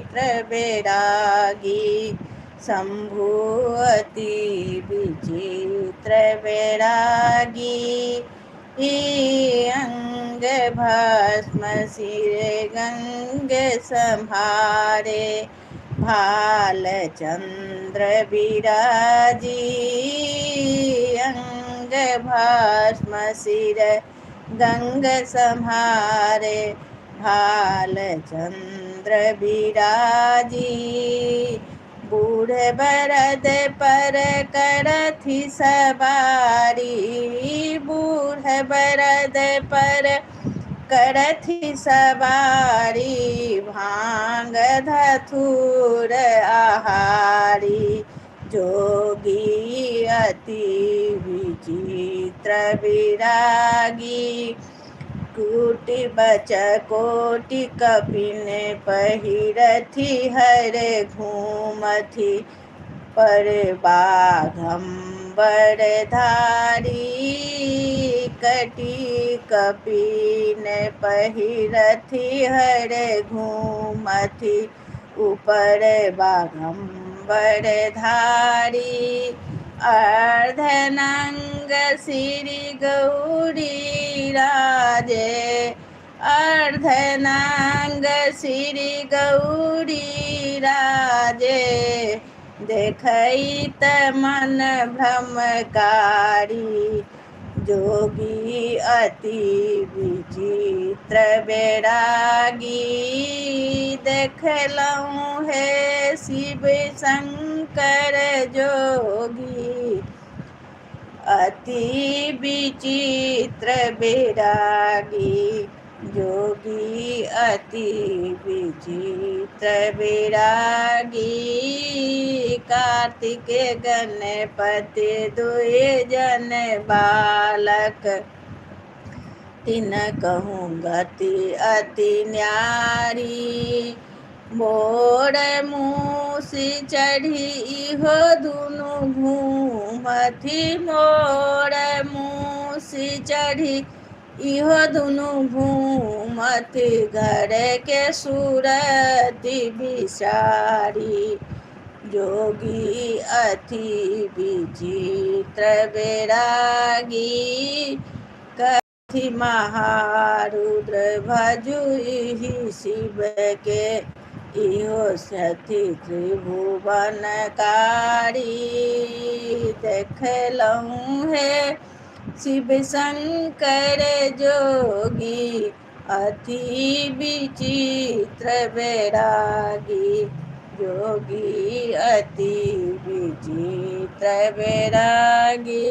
विचित्र बैरागी शंभु अति विचित्र बैरागी अंग भस्म सिर गंग संहारे भाल चंद्र विराजी अंग भस्म सिर गंग संहारे भाल चंद्र विराजी बूढ़ बरद पर करथि सवारी बूढ़ बरद पर करथि सवारी भांग धथुर आहारी जोगी अति विचित्र विरागी कोटि बच कोटि कपिन पहिरथि हर घूमथि पर बाघम्बर धारी कटि कपिन पहिरथि हर घूमथि ऊपर बाघम्बर धारी अर्धनंग श्री गौरी राजे अर्धनंग श्री गौरी राजे देखैत मन भ्रमकारी जोगी अति विचित्र बैरागी देखलहुँ हे शिव शंकर जोगी अति विचित्र बैरागी जोगी अति विचित्र बैरागी कार्तिक गणपति दुए जन बालक तिन कहूँ गति अति न्यारी मोर मूसी चढ़ी इहो दुनु घूमथि मोर मूसी चढ़ी इहो दुनु घूमथि घर के सूरति बिसारी जोगी अति विचित्र बैरागी कथि महारुद्र भजुहि शिव के इहो सथि त्रिभुवनकारी देखलहुँ हे शिव शंकर जोगी अति विचित्र बैरागी जोगी अति विचित्र बैरागी।